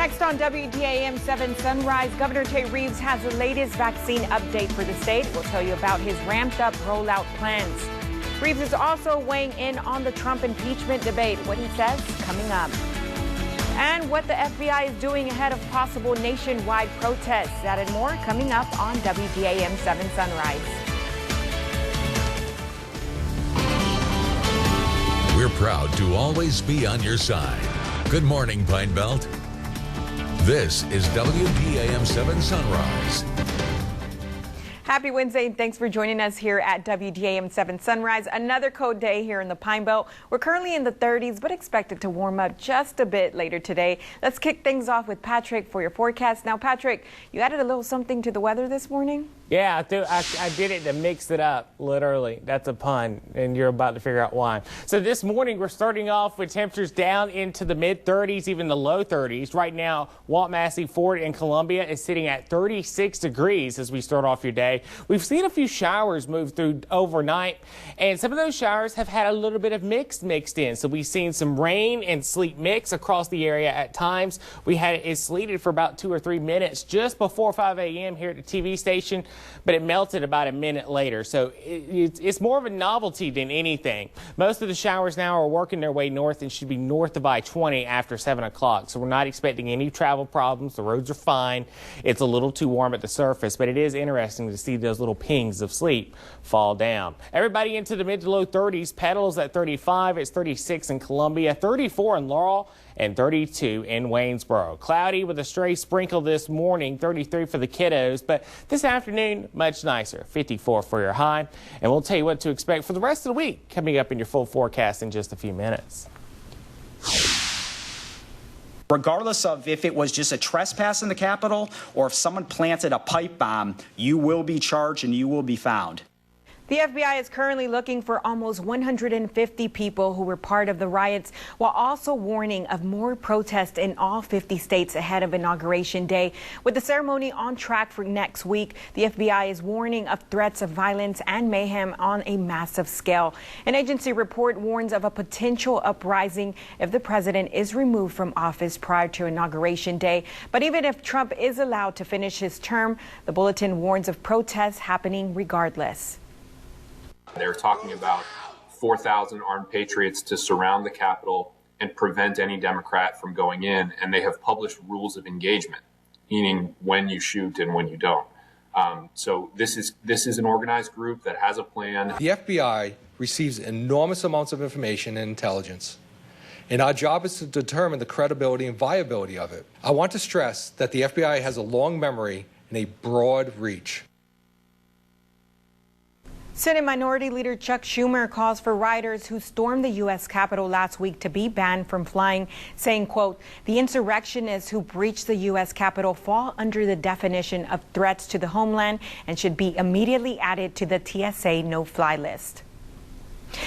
Next on WDAM 7 Sunrise, Governor Tate Reeves has the latest vaccine update for the state. We'll tell you about his ramped-up rollout plans. Reeves is also weighing in on the Trump impeachment debate. What he says coming up. And what the FBI is doing ahead of possible nationwide protests. That and more coming up on WDAM 7 Sunrise. We're proud to always be on your side. Good morning, Pine Belt. This is WDAM 7 Sunrise. Happy Wednesday, and thanks for joining us here at WDAM 7 Sunrise. Another cold day here in the Pine Belt. We're currently in the 30s, but expected to warm up just a bit later today. Let's kick things off with Patrick for your forecast. Now, Patrick, you added a little something to the weather this morning? Yeah, I did it to mix it up, literally. That's a pun, and you're about to figure out why. So this morning, we're starting off with temperatures down into the mid-30s, even the low 30s. Right now, Walt Massey, Ford, and Columbia is sitting at 36 degrees as we start off your day. We've seen a few showers move through overnight, and some of those showers have had a little bit of mixed in. So we've seen some rain and sleet mix across the area at times. We had it sleeted for about 2 or 3 minutes just before 5 a.m. here at the TV station, but it melted about a minute later. So it's more of a novelty than anything. Most of the showers now are working their way north and should be north of I-20 after 7 o'clock. So we're not expecting any travel problems. The roads are fine. It's a little too warm at the surface, but it is interesting to see those little pings of sleep fall down. Everybody into the mid to low 30s. Petals at 35. It's 36 in Columbia, 34 in Laurel, and 32 in Waynesboro. Cloudy with a stray sprinkle this morning, 33 for the kiddos, but this afternoon, much nicer, 54 for your high. And we'll tell you what to expect for the rest of the week coming up in your full forecast in just a few minutes. Regardless of if it was just a trespass in the Capitol or if someone planted a pipe bomb, you will be charged and you will be found. The FBI is currently looking for almost 150 people who were part of the riots, while also warning of more protests in all 50 states ahead of Inauguration Day. With the ceremony on track for next week, the FBI is warning of threats of violence and mayhem on a massive scale. An agency report warns of a potential uprising if the president is removed from office prior to Inauguration Day. But even if Trump is allowed to finish his term, the bulletin warns of protests happening regardless. They're talking about 4,000 armed patriots to surround the Capitol and prevent any Democrat from going in. And they have published rules of engagement, meaning when you shoot and when you don't. So this is an organized group that has a plan. The FBI receives enormous amounts of information and intelligence, and our job is to determine the credibility and viability of it. I want to stress that the FBI has a long memory and a broad reach. Senate Minority Leader Chuck Schumer calls for rioters who stormed the U.S. Capitol last week to be banned from flying, saying, quote, the insurrectionists who breached the U.S. Capitol fall under the definition of threats to the homeland and should be immediately added to the TSA no-fly list.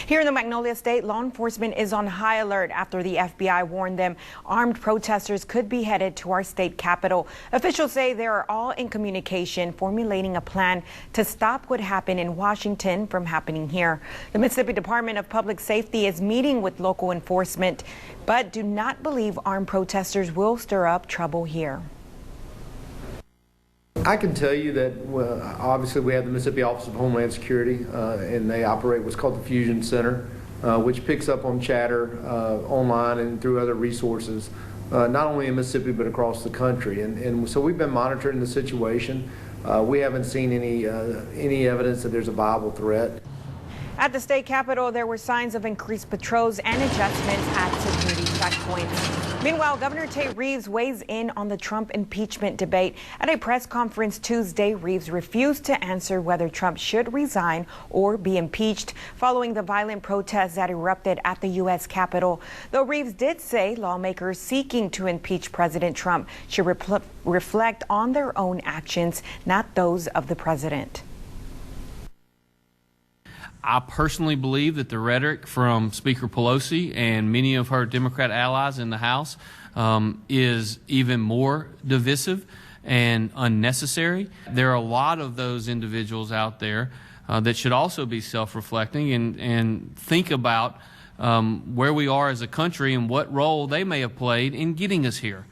Here in the Magnolia State, law enforcement is on high alert after the FBI warned them armed protesters could be headed to our state capitol. Officials say they are all in communication, formulating a plan to stop what happened in Washington from happening here. The Mississippi Department of Public Safety is meeting with local enforcement, but do not believe armed protesters will stir up trouble here. I can tell you that obviously we have the Mississippi Office of Homeland Security, and they operate what's called the Fusion Center, which picks up on chatter online and through other resources, not only in Mississippi but across the country. And so we've been monitoring the situation. We haven't seen any evidence that there's a viable threat. At the state capitol, there were signs of increased patrols and adjustments at security checkpoints. Meanwhile, Governor Tate Reeves weighs in on the Trump impeachment debate. At a press conference Tuesday, Reeves refused to answer whether Trump should resign or be impeached following the violent protests that erupted at the U.S. Capitol. Though Reeves did say lawmakers seeking to impeach President Trump should reflect on their own actions, not those of the president. I personally believe that the rhetoric from Speaker Pelosi and many of her Democrat allies in the House is even more divisive and unnecessary. There are a lot of those individuals out there that should also be self-reflecting and think about where we are as a country and what role they may have played in getting us here.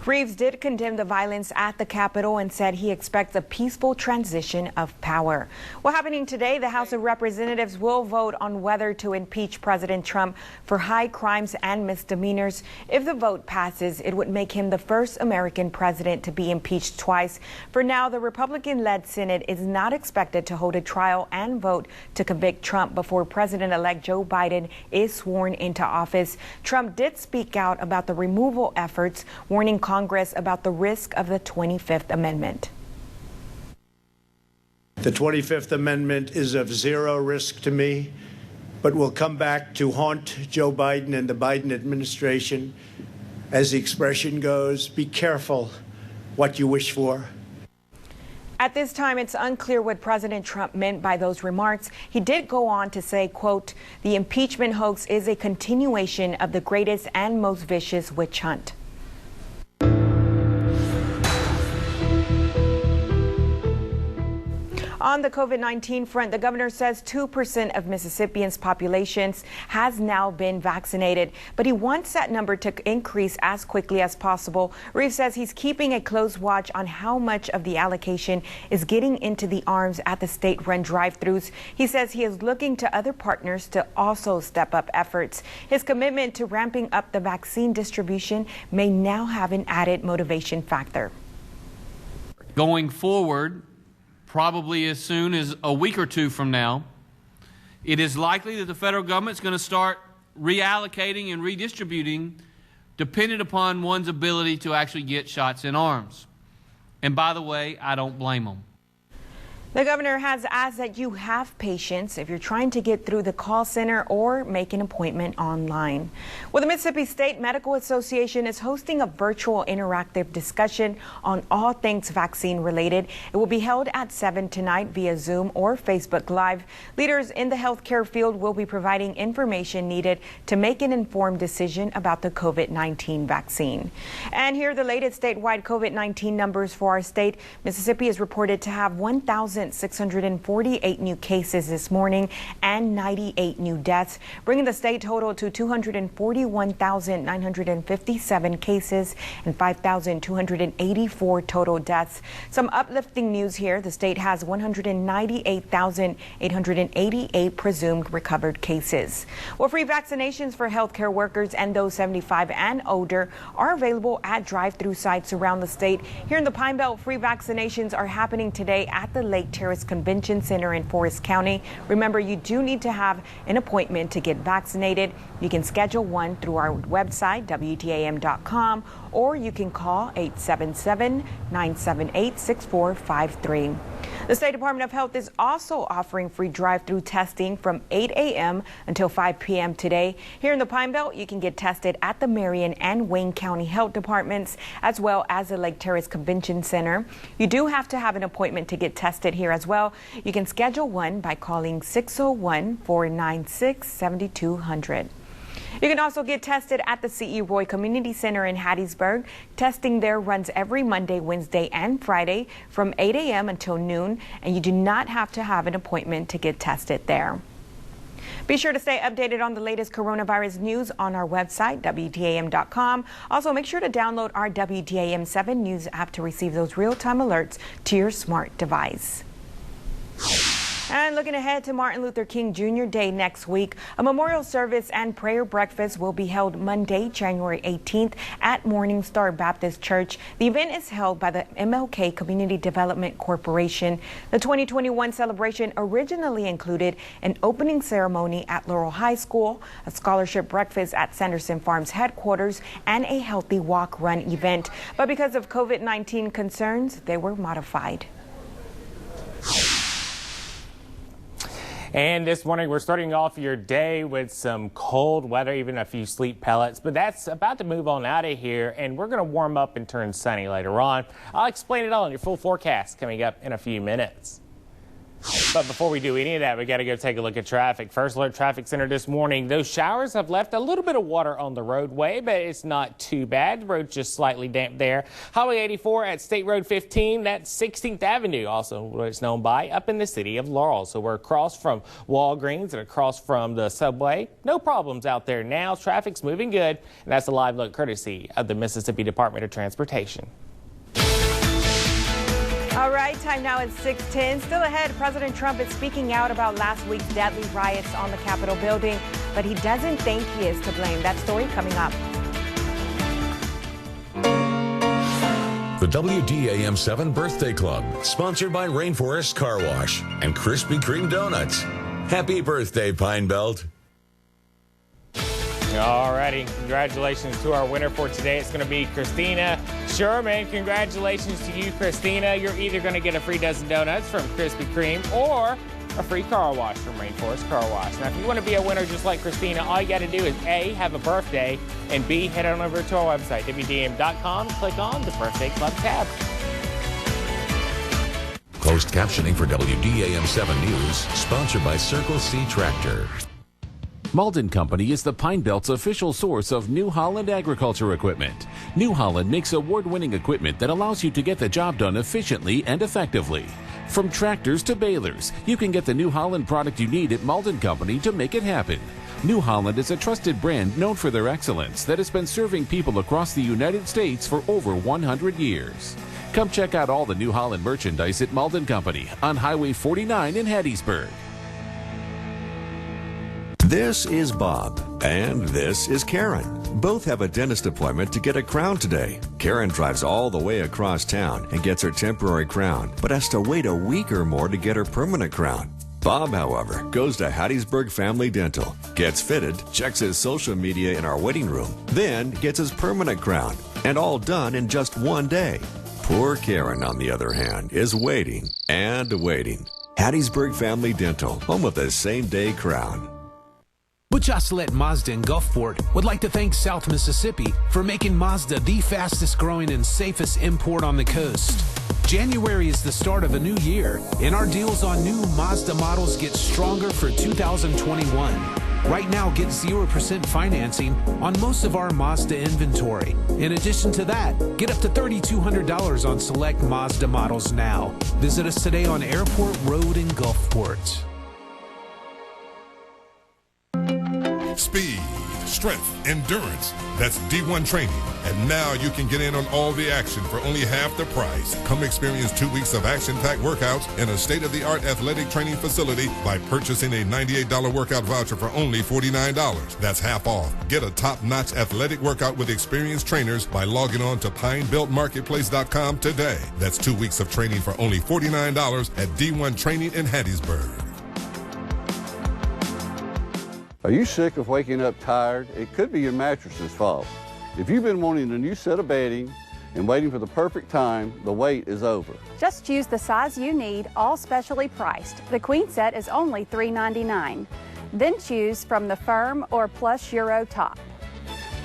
Reeves did condemn the violence at the Capitol and said he expects a peaceful transition of power. Well, happening today, the House of Representatives will vote on whether to impeach President Trump for high crimes and misdemeanors. If the vote passes, it would make him the first American president to be impeached twice. For now, the Republican-led Senate is not expected to hold a trial and vote to convict Trump before President-elect Joe Biden is sworn into office. Trump did speak out about the removal efforts, warning Congress about the risk of the 25th Amendment. The 25th Amendment is of zero risk to me, but will come back to haunt Joe Biden and the Biden administration. As the expression goes, be careful what you wish for. At this time, it's unclear what President Trump meant by those remarks. He did go on to say, quote, "The impeachment hoax is a continuation of the greatest and most vicious witch hunt." On the COVID-19 front, the governor says 2% of Mississippians' populations has now been vaccinated, but he wants that number to increase as quickly as possible. Reeves says he's keeping a close watch on how much of the allocation is getting into the arms at the state-run drive-thrus. He says he is looking to other partners to also step up efforts. His commitment to ramping up the vaccine distribution may now have an added motivation factor. Going forward, probably as soon as a week or two from now, it is likely that the federal government is going to start reallocating and redistributing dependent upon one's ability to actually get shots in arms. And by the way, I don't blame them. The governor has asked that you have patience if you're trying to get through the call center or make an appointment online. Well, the Mississippi State Medical Association is hosting a virtual interactive discussion on all things vaccine related. It will be held at 7 tonight via Zoom or Facebook Live. Leaders in the healthcare field will be providing information needed to make an informed decision about the COVID-19 vaccine. And here are the latest statewide COVID-19 numbers for our state. Mississippi is reported to have 1,648 new cases this morning and 98 new deaths, bringing the state total to 241,957 cases and 5,284 total deaths. Some uplifting news here. The state has 198,888 presumed recovered cases. Well, free vaccinations for healthcare workers and those 75 and older are available at drive-through sites around the state. Here in the Pine Belt, free vaccinations are happening today at the Lake Terrace Convention Center in Forest County. Remember, you do need to have an appointment to get vaccinated. You can schedule one through our website, WDAM.com, or you can call 877-978-6453. The State Department of Health is also offering free drive-through testing from 8 a.m. until 5 p.m. today. Here in the Pine Belt, you can get tested at the Marion and Wayne County Health Departments, as well as the Lake Terrace Convention Center. You do have to have an appointment to get tested here as well. You can schedule one by calling 601-496-7200. You can also get tested at the C.E. Roy Community Center in Hattiesburg. Testing there runs every Monday, Wednesday, and Friday from 8 a.m. until noon, and you do not have to have an appointment to get tested there. Be sure to stay updated on the latest coronavirus news on our website, WDAM.com. Also, make sure to download our WDAM 7 News app to receive those real-time alerts to your smart device. And looking ahead to Martin Luther King Jr. Day next week, a memorial service and prayer breakfast will be held Monday, January 18th at Morning Star Baptist Church. The event is held by the MLK Community Development Corporation. The 2021 celebration originally included an opening ceremony at Laurel High School, a scholarship breakfast at Sanderson Farms headquarters, and a healthy walk-run event. But because of COVID-19 concerns, they were modified. And this morning, we're starting off your day with some cold weather, even a few sleep pellets. But that's about to move on out of here, and we're going to warm up and turn sunny later on. I'll explain it all in your full forecast coming up in a few minutes. But before we do any of that, we got to go take a look at traffic. First Alert Traffic Center this morning. Those showers have left a little bit of water on the roadway, but it's not too bad. The road's just slightly damp there. Highway 84 at State Road 15, that's 16th Avenue, also what it's known by, up in the city of Laurel. So we're across from Walgreens and across from the subway. No problems out there now. Traffic's moving good, and that's a live look courtesy of the Mississippi Department of Transportation. All right, time now at 6:10. Still ahead, President Trump is speaking out about last week's deadly riots on the Capitol building, but he doesn't think he is to blame. That story coming up. The WDAM 7 Birthday Club, sponsored by Rainforest Car Wash and Krispy Kreme Donuts. Happy birthday, Pine Belt. All righty, congratulations to our winner for today. It's going to be Christina Sherman. Congratulations to you, Christina. You're either going to get a free dozen donuts from Krispy Kreme or a free car wash from Rainforest Car Wash. Now, if you want to be a winner just like Christina, all you got to do is A, have a birthday, and B, head on over to our website, WDAM.com, click on the Birthday Club tab. Closed captioning for WDAM 7 News, sponsored by Circle C Tractor. Malden Company is the Pine Belt's official source of New Holland agriculture equipment. New Holland makes award-winning equipment that allows you to get the job done efficiently and effectively. From tractors to balers, you can get the New Holland product you need at Malden Company to make it happen. New Holland is a trusted brand known for their excellence that has been serving people across the United States for over 100 years. Come check out all the New Holland merchandise at Malden Company on Highway 49 in Hattiesburg. This is Bob, and this is Karen. Both have a dentist appointment to get a crown today. Karen drives all the way across town and gets her temporary crown, but has to wait a week or more to get her permanent crown. Bob, however, goes to Hattiesburg Family Dental, gets fitted, checks his social media in our waiting room, then gets his permanent crown, and all done in just one day. Poor Karen, on the other hand, is waiting and waiting. Hattiesburg Family Dental, home of the same-day crown. Butch Ocelette Mazda in Gulfport would like to thank South Mississippi for making Mazda the fastest growing and safest import on the coast. January is the start of a new year, and our deals on new Mazda models get stronger for 2021. Right now, get 0% financing on most of our Mazda inventory. In addition to that, get up to $3,200 on select Mazda models now. Visit us today on Airport Road in Gulfport. Speed, strength, endurance. That's D1 training. And now you can get in on all the action for only half the price. Come experience 2 weeks of action-packed workouts in a state-of-the-art athletic training facility by purchasing a $98 workout voucher for only $49. That's half off. Get a top-notch athletic workout with experienced trainers by logging on to PineBeltMarketplace.com today. That's 2 weeks of training for only $49 at D1 Training in Hattiesburg. Are you sick of waking up tired? It could be your mattress's fault. If you've been wanting a new set of bedding and waiting for the perfect time, the wait is over. Just choose the size you need, all specially priced. The queen set is only $3.99. Then choose from the firm or plush Euro top.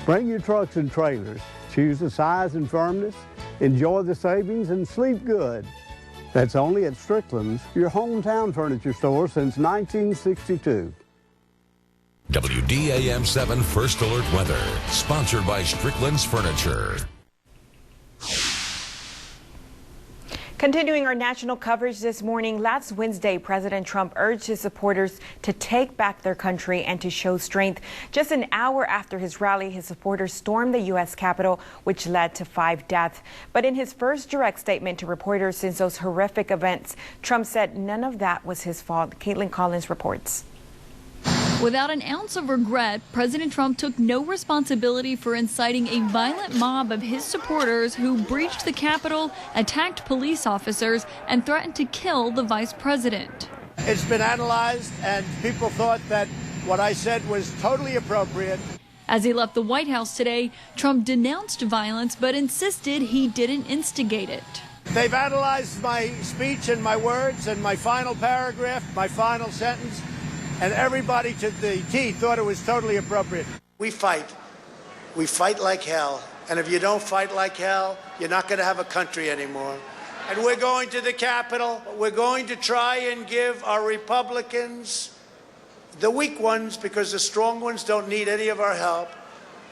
Bring your trucks and trailers. Choose the size and firmness. Enjoy the savings and sleep good. That's only at Strickland's, your hometown furniture store since 1962. WDAM 7 First Alert Weather, sponsored by Strickland's Furniture. Continuing our national coverage this morning, last Wednesday, President Trump urged his supporters to take back their country and to show strength. Just an hour after his rally, his supporters stormed the U.S. Capitol, which led to 5 deaths. But in his first direct statement to reporters since those horrific events, Trump said none of that was his fault. Caitlin Collins reports. Without an ounce of regret, President Trump took no responsibility for inciting a violent mob of his supporters who breached the Capitol, attacked police officers, and threatened to kill the vice president. It's been analyzed, and people thought that what I said was totally appropriate. As he left the White House today, Trump denounced violence but insisted he didn't instigate it. They've analyzed my speech and my words and my final paragraph, my final sentence, and everybody to the T thought it was totally appropriate. We fight. We fight like hell. And if you don't fight like hell, you're not going to have a country anymore. and we're going to the Capitol. We're going to try and give our Republicans, the weak ones, because the strong ones don't need any of our help,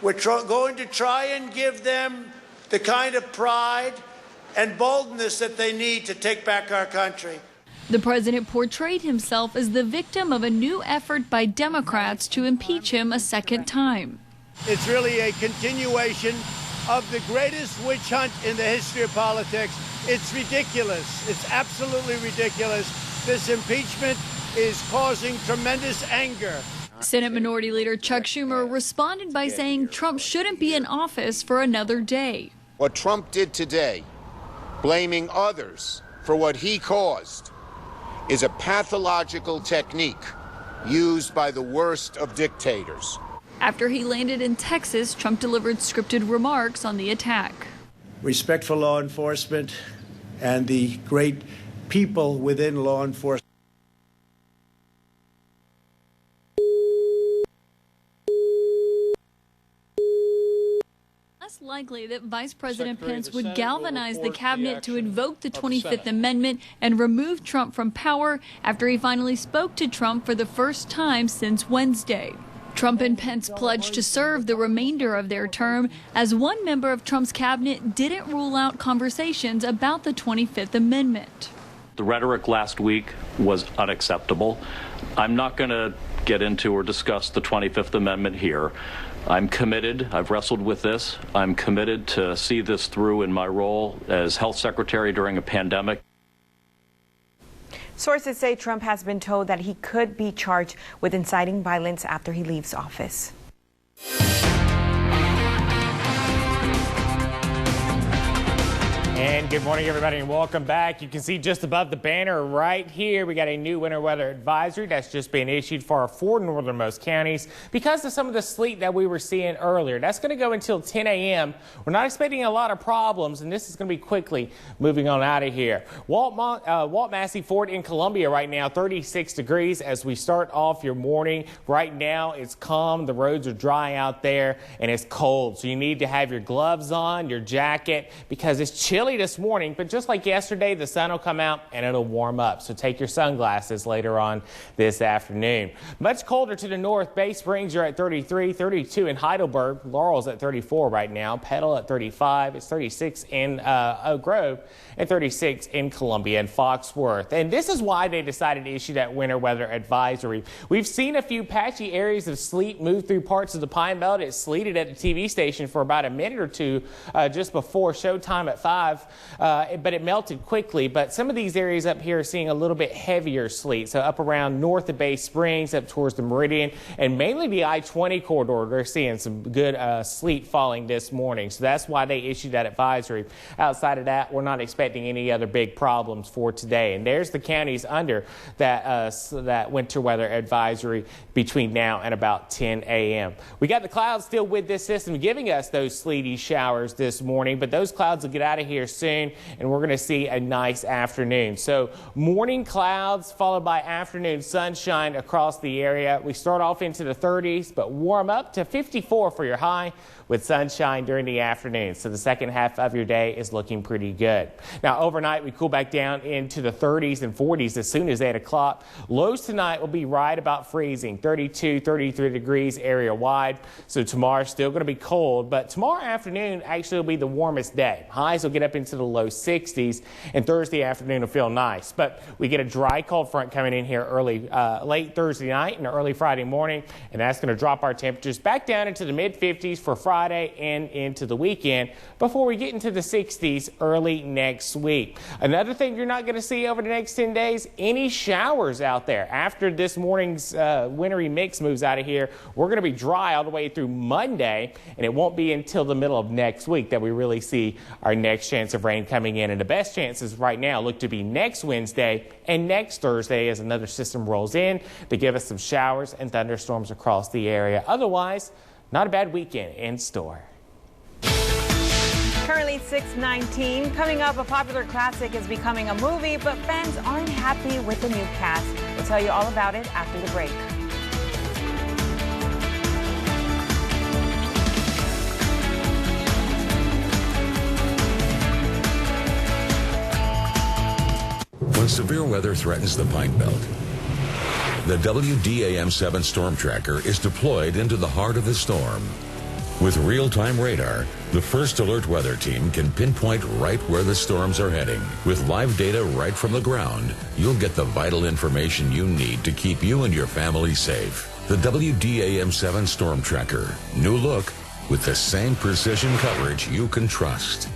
we're going to try and give them the kind of pride and boldness that they need to take back our country. The president portrayed himself as the victim of a new effort by Democrats to impeach him a second time. It's really a continuation of the greatest witch hunt in the history of politics. It's ridiculous. It's absolutely ridiculous. This impeachment is causing tremendous anger. Senate Minority Leader Chuck Schumer responded by saying Trump shouldn't be in office for another day. What Trump did today, blaming others for what he caused, is a pathological technique used by the worst of dictators. After he landed in Texas, Trump delivered scripted remarks on the attack. Respect for law enforcement and the great people within law enforcement. Less likely that Vice President Pence would galvanize the cabinet to invoke the 25th Amendment and remove Trump from power after he finally spoke to Trump for the first time since Wednesday. Trump and Pence pledged to serve the remainder of their term, as one member of Trump's cabinet didn't rule out conversations about the 25th Amendment. The rhetoric last week was unacceptable. I'm not going to get into or discuss the 25th Amendment here. I'm committed. I've wrestled with this. I'm committed to see this through in my role as health secretary during a pandemic. Sources say Trump has been told that he could be charged with inciting violence after he leaves office. And good morning, everybody, and welcome back. You can see just above the banner right here, we got a new winter weather advisory that's just been issued for our four northernmost counties because of some of the sleet that we were seeing earlier. That's going to go until 10 a.m. We're not expecting a lot of problems, and this is going to be quickly moving on out of here. Walt Massey Ford in Columbia right now, 36 degrees as we start off your morning. Right now, it's calm. The roads are dry out there, and it's cold. So you need to have your gloves on, your jacket, because it's chilly this morning, but just like yesterday, the sun will come out and it'll warm up. So take your sunglasses later on this afternoon. Much colder to the north. Bay Springs, you're at 33, 32 in Heidelberg. Laurel's at 34 right now. Petal at 35. It's 36 in Oak Grove and 36 in Columbia and Foxworth. And this is why they decided to issue that winter weather advisory. We've seen a few patchy areas of sleet move through parts of the Pine Belt. It sleeted at the TV station for about a minute or two just before showtime at 5. But it melted quickly. But some of these areas up here are seeing a little bit heavier sleet. So up around north of Bay Springs, up towards the Meridian, and mainly the I-20 corridor, they're seeing some good sleet falling this morning. So that's why they issued that advisory. Outside of that, we're not expecting any other big problems for today. And there's the counties under that winter weather advisory between now and about 10 a.m. We got the clouds still with this system giving us those sleety showers this morning, but those clouds will get out of here soon, and we're going to see a nice afternoon. So morning clouds followed by afternoon sunshine across the area. We start off into the 30s, but warm up to 54 for your high with sunshine during the afternoon. So the second half of your day is looking pretty good. Now overnight, we cool back down into the 30s and 40s as soon as 8 o'clock. Lows tonight will be right about freezing, 32, 33 degrees area wide. So tomorrow's still going to be cold, but tomorrow afternoon actually will be the warmest day. Highs will get up into the low 60s, and Thursday afternoon will feel nice. But we get a dry cold front coming in here late Thursday night and early Friday morning, and that's going to drop our temperatures back down into the mid-50s for Friday and into the weekend before we get into the 60s early next week. Another thing you're not going to see over the next 10 days, any showers out there. After this morning's wintry mix moves out of here, we're going to be dry all the way through Monday, and it won't be until the middle of next week that we really see our next chance of rain coming in. And the best chances right now look to be next Wednesday and next Thursday as another system rolls in to give us some showers and thunderstorms across the area. Otherwise, not a bad weekend in store. Currently 6:19. Coming up, a popular classic is becoming a movie, but fans aren't happy with the new cast. We'll tell you all about it after the break. severe weather threatens the Pine Belt. The WDAM 7 Storm Tracker is deployed into the heart of the storm. With real-time radar, the First Alert Weather Team can pinpoint right where the storms are heading. With live data right from the ground, you'll get the vital information you need to keep you and your family safe. The WDAM 7 Storm Tracker. New look with the same precision coverage you can trust.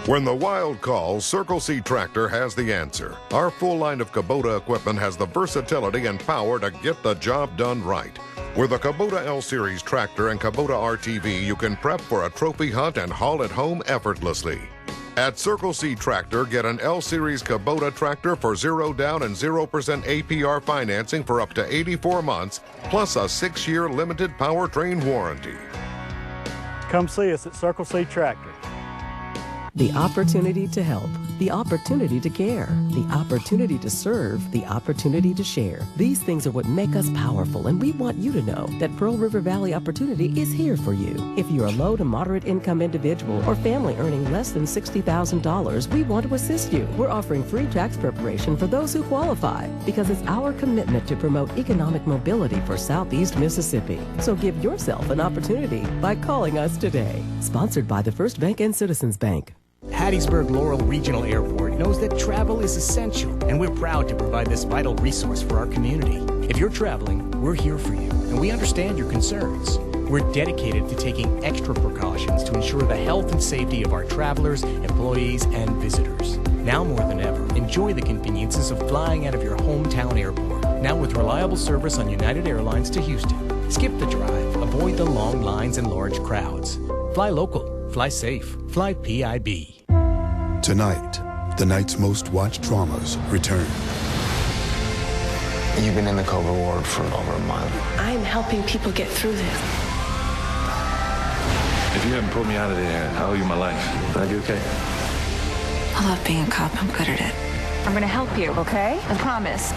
When the wild calls, Circle C Tractor has the answer. Our full line of Kubota equipment has the versatility and power to get the job done right. With a Kubota L-Series tractor and Kubota RTV, you can prep for a trophy hunt and haul it home effortlessly. At Circle C Tractor, get an L-Series Kubota tractor for 0 down and 0% APR financing for up to 84 months, plus a 6-year limited powertrain warranty. Come see us at Circle C Tractor. The opportunity to help, the opportunity to care, the opportunity to serve, the opportunity to share. These things are what make us powerful, and we want you to know that Pearl River Valley Opportunity is here for you. If you're a low to moderate income individual or family earning less than $60,000, we want to assist you. We're offering free tax preparation for those who qualify because it's our commitment to promote economic mobility for Southeast Mississippi. So give yourself an opportunity by calling us today. Sponsored by the First Bank and Citizens Bank. Hattiesburg-Laurel Regional Airport knows that travel is essential, and we're proud to provide this vital resource for our community. If you're traveling, we're here for you, and we understand your concerns. We're dedicated to taking extra precautions to ensure the health and safety of our travelers, employees, and visitors. Now more than ever, enjoy the conveniences of flying out of your hometown airport. Now with reliable service on United Airlines to Houston. Skip the drive, avoid the long lines and large crowds. Fly local, fly safe, fly PIB. Tonight, the night's most watched dramas return. You've been in the COVID ward for over a month. I'm helping people get through this. If you hadn't pulled me out of there, I owe you my life. Would I be okay? I love being a cop. I'm good at it. I'm going to help you, okay? I promise.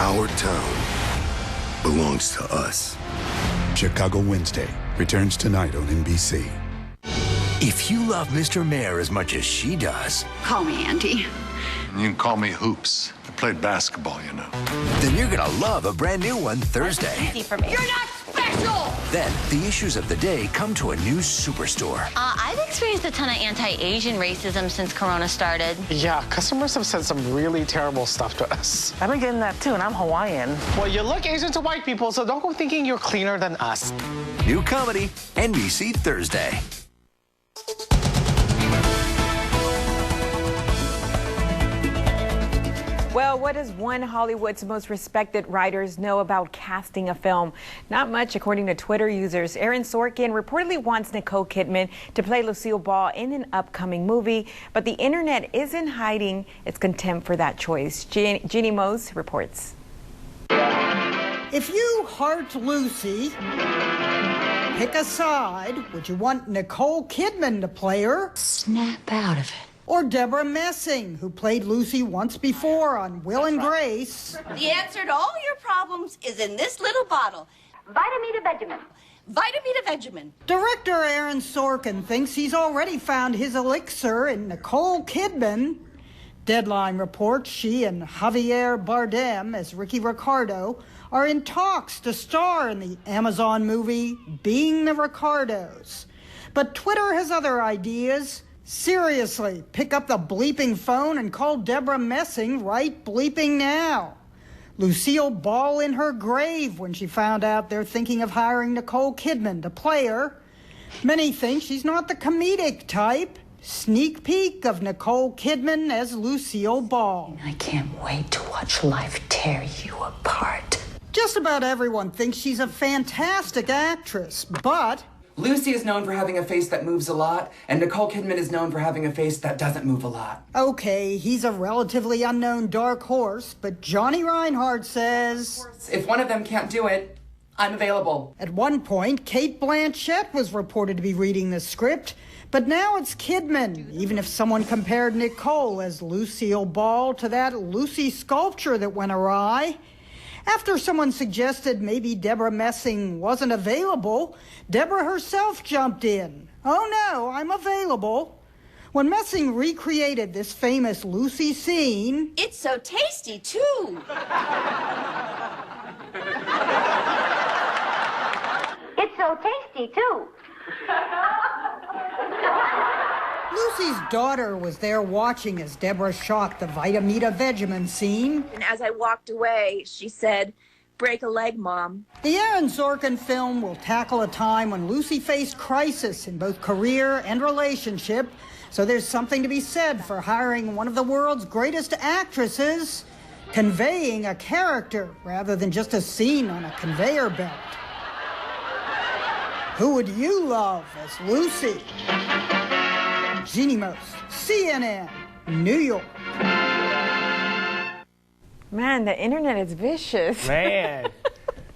Our town belongs to us. Chicago Wednesday returns tonight on NBC. If you love Mr. Mayor as much as she does, call me Auntie. You can call me Hoops. I played basketball, you know. Then you're gonna love a brand new one Thursday. That's easy for me. You're not special! Then the issues of the day come to a new superstore. I've experienced a ton of anti-Asian racism since Corona started. Yeah, customers have said some really terrible stuff to us. I've been getting that too, and I'm Hawaiian. Well, you look Asian to white people, so don't go thinking you're cleaner than us. New comedy, NBC Thursday. Well, what does one of Hollywood's most respected writers know about casting a film? Not much, according to Twitter users. Aaron Sorkin reportedly wants Nicole Kidman to play Lucille Ball in an upcoming movie, but the internet isn't hiding its contempt for that choice. Jeannie Mose reports. If you heart Lucy, pick a side. Would you want Nicole Kidman to play her? Snap out of it. Or Deborah Messing, who played Lucy once before on Will and Grace? The answer to all your problems is in this little bottle. Vitamita Vegemin. Vitamita Vegemin. Director Aaron Sorkin thinks he's already found his elixir in Nicole Kidman. Deadline reports she and Javier Bardem as Ricky Ricardo are in talks to star in the Amazon movie Being the Ricardos. But Twitter has other ideas. Seriously, pick up the bleeping phone and call Deborah Messing right bleeping now. Lucille Ball in her grave when she found out they're thinking of hiring Nicole Kidman to play her. Many think she's not the comedic type. Sneak peek of Nicole Kidman as Lucille Ball. I can't wait to watch life tear you apart. Just about everyone thinks she's a fantastic actress, but Lucy is known for having a face that moves a lot, and Nicole Kidman is known for having a face that doesn't move a lot. Okay, he's a relatively unknown dark horse, but Johnny Reinhardt says, if one of them can't do it, I'm available. At one point, Cate Blanchett was reported to be reading the script, but now it's Kidman, even if someone compared Nicole as Lucille Ball to that Lucy sculpture that went awry. After someone suggested maybe Deborah Messing wasn't available, Deborah herself jumped in. Oh no, I'm available. When Messing recreated this famous Lucy scene... It's so tasty, too. It's so tasty, too. Lucy's daughter was there watching as Deborah shot the Vitamita Vegemin scene. And as I walked away, she said, "Break a leg, Mom." The Aaron Sorkin film will tackle a time when Lucy faced crisis in both career and relationship. So there's something to be said for hiring one of the world's greatest actresses, conveying a character rather than just a scene on a conveyor belt. Who would you love as Lucy? Jeannie Most, CNN, New York. Man, the internet is vicious. Man.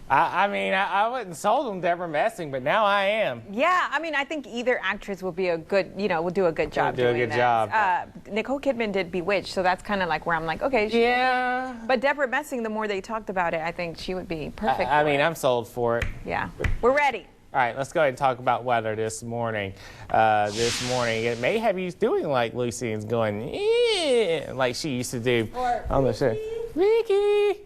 I wasn't sold on Deborah Messing, but now I am. Yeah, I mean, I think either actress will be a good, will do a good job doing that. job. Nicole Kidman did Bewitched, so that's kind of like where I'm like, okay. Yeah. But Deborah Messing, the more they talked about it, I think she would be perfect. I'm sold for it. Yeah, we're ready. All right, let's go ahead and talk about weather this morning. It may have you doing like Lucy and going, like she used to do on the show. Vicky!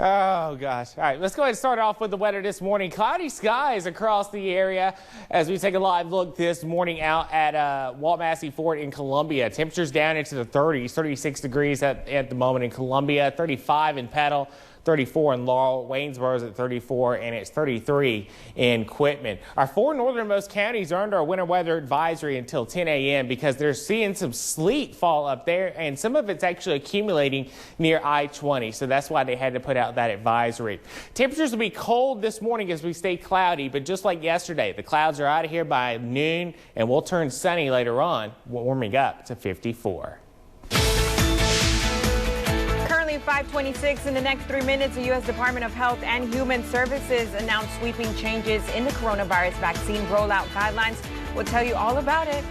Oh, gosh. All right, let's go ahead and start off with the weather this morning. Cloudy skies across the area as we take a live look this morning out at Walt Massey Fort in Columbia. Temperatures down into the 30s, 36 degrees at the moment in Columbia, 35 in Petal, 34 in Laurel, Waynesboro's at 34, and it's 33 in Quitman. Our four northernmost counties are under a winter weather advisory until 10 a.m. because they're seeing some sleet fall up there, and some of it's actually accumulating near I-20, so that's why they had to put out that advisory. Temperatures will be cold this morning as we stay cloudy, but just like yesterday, the clouds are out of here by noon, and we'll turn sunny later on, warming up to 54. 5:26 in the next 3 minutes, the U.S. Department of Health and Human Services announced sweeping changes in the coronavirus vaccine rollout guidelines. We'll tell you all about it.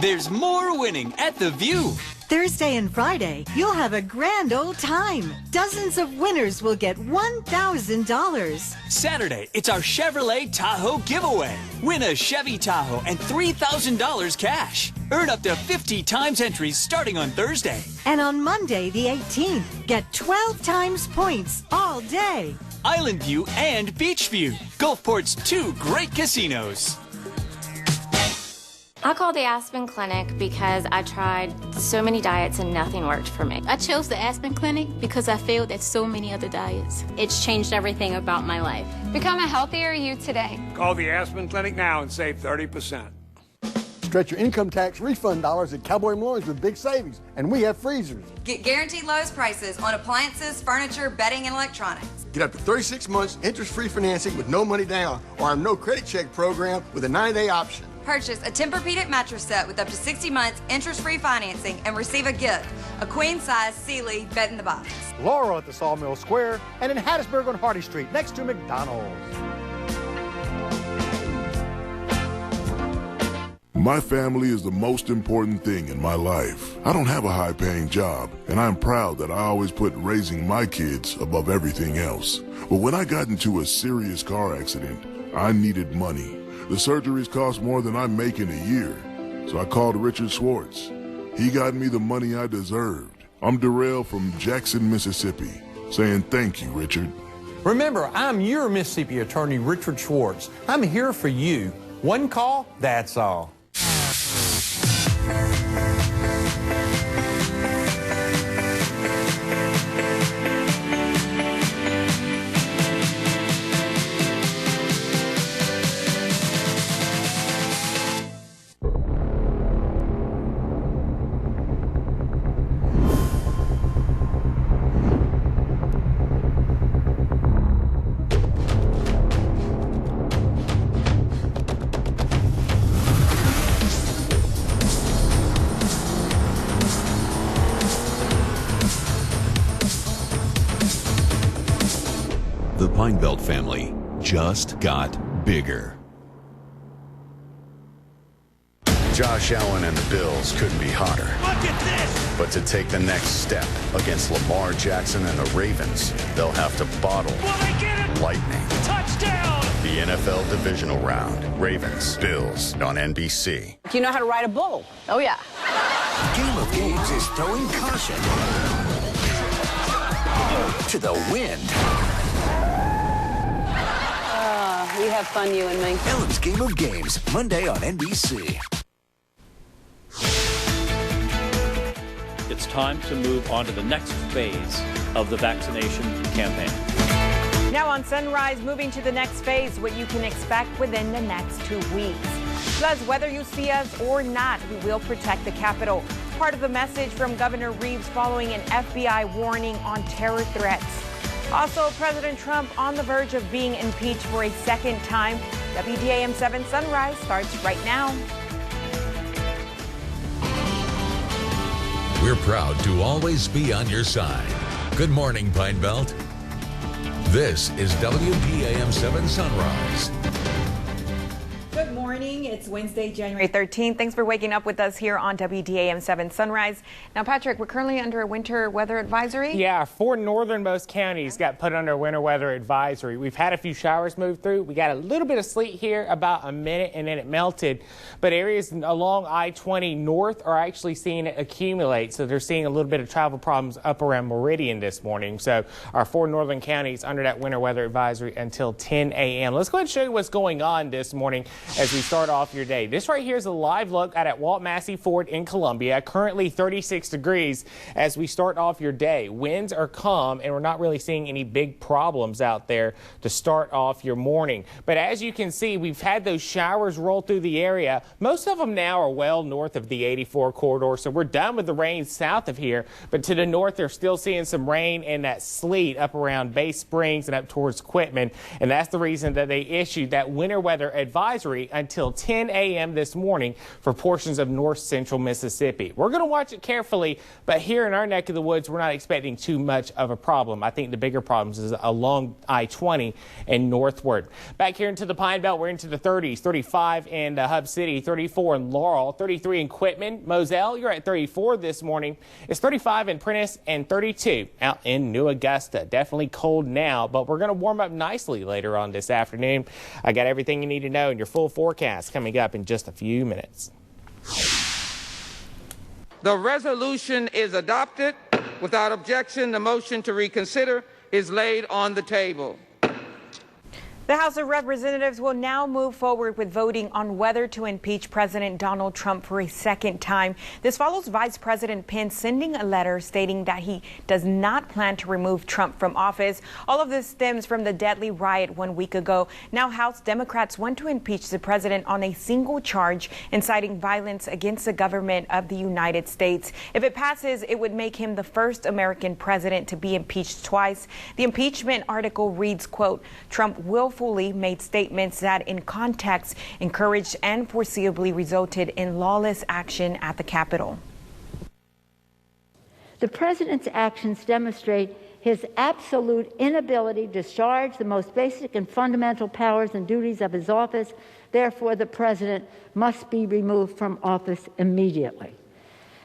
There's more winning at The View. Thursday and Friday, you'll have a grand old time. Dozens of winners will get $1,000. Saturday, it's our Chevrolet Tahoe giveaway. Win a Chevy Tahoe and $3,000 cash. Earn up to 50 times entries starting on Thursday. And on Monday, the 18th, get 12 times points all day. Island View and Beach View, Gulfport's two great casinos. I called the Aspen Clinic because I tried so many diets and nothing worked for me. I chose the Aspen Clinic because I failed at so many other diets. It's changed everything about my life. Become a healthier you today. Call the Aspen Clinic now and save 30%. Stretch your income tax refund dollars at Cowboy Mowings with big savings, and we have freezers. Get guaranteed lowest prices on appliances, furniture, bedding, and electronics. Get up to 36 months interest-free financing with no money down, or our no credit check program with a 9-day option. Purchase a Tempur-Pedic mattress set with up to 60 months interest-free financing and receive a gift, a queen-size Sealy bed in the box. Laurel at the Sawmill Square and in Hattiesburg on Hardy Street next to McDonald's. My family is the most important thing in my life. I don't have a high-paying job, and I'm proud that I always put raising my kids above everything else. But when I got into a serious car accident, I needed money. The surgeries cost more than I make in a year, so I called Richard Schwartz. He got me the money I deserved. I'm Darrell from Jackson, Mississippi, saying thank you, Richard. Remember, I'm your Mississippi attorney, Richard Schwartz. I'm here for you. One call, that's all. The Pine Belt family just got bigger. Josh Allen and the Bills couldn't be hotter. Look at this! But to take the next step against Lamar Jackson and the Ravens, they'll have to bottle lightning. Touchdown! The NFL Divisional Round. Ravens, Bills on NBC. Do you know how to ride a bull? Oh, yeah. Game of Games is throwing caution to the wind. We have fun, you and me. Ellen's Game of Games, Monday on NBC. It's time to move on to the next phase of the vaccination campaign. Now on Sunrise, moving to the next phase, what you can expect within the next 2 weeks. Plus, whether you see us or not, we will protect the Capitol. Part of the message from Governor Reeves following an FBI warning on terror threats. Also, President Trump on the verge of being impeached for a second time. WDAM 7 Sunrise starts right now. We're proud to always be on your side. Good morning, Pine Belt. This is WDAM 7 Sunrise. Good morning. It's Wednesday, January 13th. Thanks for waking up with us here on WDAM 7 Sunrise. Now, Patrick, we're currently under a winter weather advisory. Yeah, 4 northernmost counties got put under a winter weather advisory. We've had a few showers move through. We got a little bit of sleet here, about a minute, and then it melted. But areas along I-20 north are actually seeing it accumulate. So they're seeing a little bit of travel problems up around Meridian this morning. So our 4 northern counties under that winter weather advisory until 10 a.m. Let's go ahead and show you what's going on this morning as we start off your day. This right here is a live look at Walt Massey Ford in Columbia. Currently 36 degrees as we start off your day. Winds are calm and we're not really seeing any big problems out there to start off your morning. But as you can see, we've had those showers roll through the area. Most of them now are well north of the 84 corridor, so we're done with the rain south of here. But to the north, they're still seeing some rain and that sleet up around Bay Springs and up towards Quitman. And that's the reason that they issued that winter weather advisory until 10 a.m. this morning for portions of north central Mississippi. We're going to watch it carefully, but here in our neck of the woods, we're not expecting too much of a problem. I think the bigger problems is along I-20 and northward. Back here into the Pine Belt, we're into the 30s, 35 in Hub City, 34 in Laurel, 33 in Quitman. Moselle, you're at 34 this morning. It's 35 in Prentice and 32 out in New Augusta. Definitely cold now, but we're going to warm up nicely later on this afternoon. I got everything you need to know in your full forecast coming up in just a few minutes. The resolution is adopted. Without objection, the motion to reconsider is laid on the table. The House of Representatives will now move forward with voting on whether to impeach President Donald Trump for a second time. This follows Vice President Pence sending a letter stating that he does not plan to remove Trump from office. All of this stems from the deadly riot 1 week ago. Now House Democrats want to impeach the president on a single charge, inciting violence against the government of the United States. If it passes, it would make him the first American president to be impeached twice. The impeachment article reads, quote, Trump willfully made statements that in context encouraged and foreseeably resulted in lawless action at the Capitol. The president's actions demonstrate his absolute inability to discharge the most basic and fundamental powers and duties of his office. Therefore, the president must be removed from office immediately.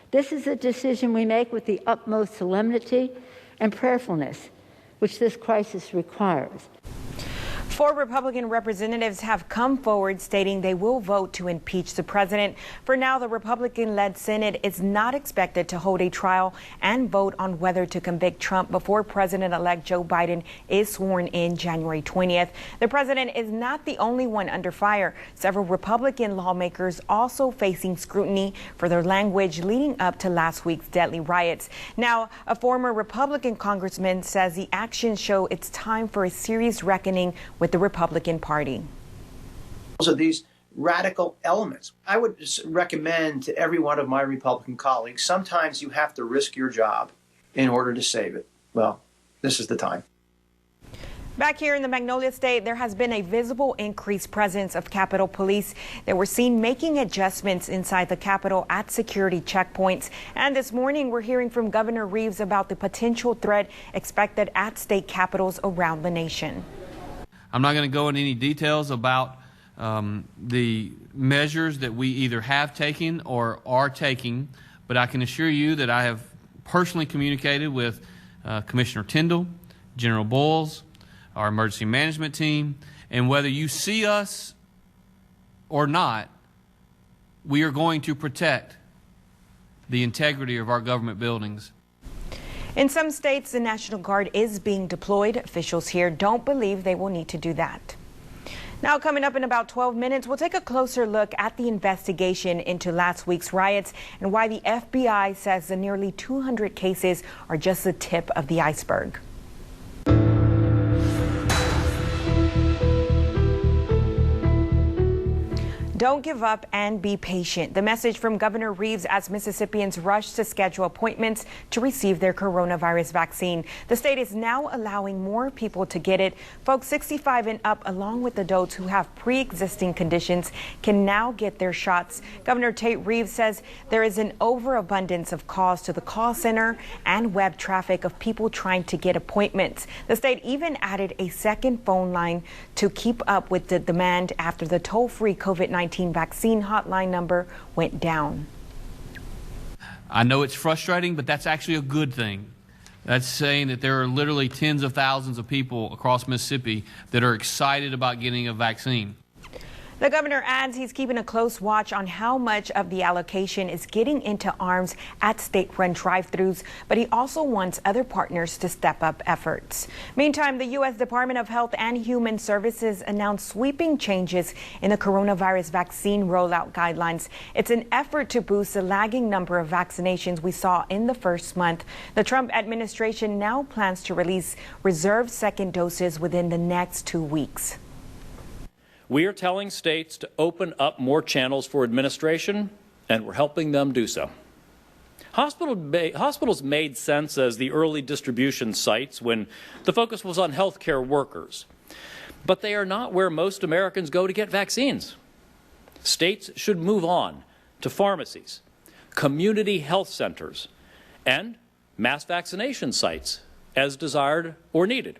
This is a decision we make with the utmost solemnity and prayerfulness which this crisis requires. 4 Republican representatives have come forward stating they will vote to impeach the president. For now, the Republican-led Senate is not expected to hold a trial and vote on whether to convict Trump before President-elect Joe Biden is sworn in January 20th. The president is not the only one under fire. Several Republican lawmakers also facing scrutiny for their language leading up to last week's deadly riots. Now, a former Republican congressman says the actions show it's time for a serious reckoning with the Republican Party. So these radical elements, I would recommend to every one of my Republican colleagues, sometimes you have to risk your job in order to save it. Well, this is the time. Back here in the Magnolia State, there has been a visible increased presence of Capitol Police. They were seen making adjustments inside the Capitol at security checkpoints. And this morning, we're hearing from Governor Reeves about the potential threat expected at state capitals around the nation. I'm not going to go into any details about the measures that we either have taken or are taking, but I can assure you that I have personally communicated with Commissioner Tyndall, General Boyles, our emergency management team, and whether you see us or not, we are going to protect the integrity of our government buildings. In some states, the National Guard is being deployed. Officials here don't believe they will need to do that. Now, coming up in about 12 minutes, we'll take a closer look at the investigation into last week's riots and why the FBI says the nearly 200 cases are just the tip of the iceberg. Don't give up and be patient. The message from Governor Reeves as Mississippians rush to schedule appointments to receive their coronavirus vaccine. The state is now allowing more people to get it. Folks 65 and up, along with adults who have pre-existing conditions, can now get their shots. Governor Tate Reeves says there is an overabundance of calls to the call center and web traffic of people trying to get appointments. The state even added a second phone line to keep up with the demand after the toll-free COVID-19 vaccine hotline number went down. I know it's frustrating, but that's actually a good thing. That's saying that there are literally tens of thousands of people across Mississippi that are excited about getting a vaccine. The governor adds he's keeping a close watch on how much of the allocation is getting into arms at state-run drive-thrus, but he also wants other partners to step up efforts. Meantime, the U.S. Department of Health and Human Services announced sweeping changes in the coronavirus vaccine rollout guidelines. It's an effort to boost the lagging number of vaccinations we saw in the first month. The Trump administration now plans to release reserved second doses within the next 2 weeks. We are telling states to open up more channels for administration, and we're helping them do so. Hospitals made sense as the early distribution sites when the focus was on healthcare workers. But they are not where most Americans go to get vaccines. States should move on to pharmacies, community health centers, and mass vaccination sites as desired or needed.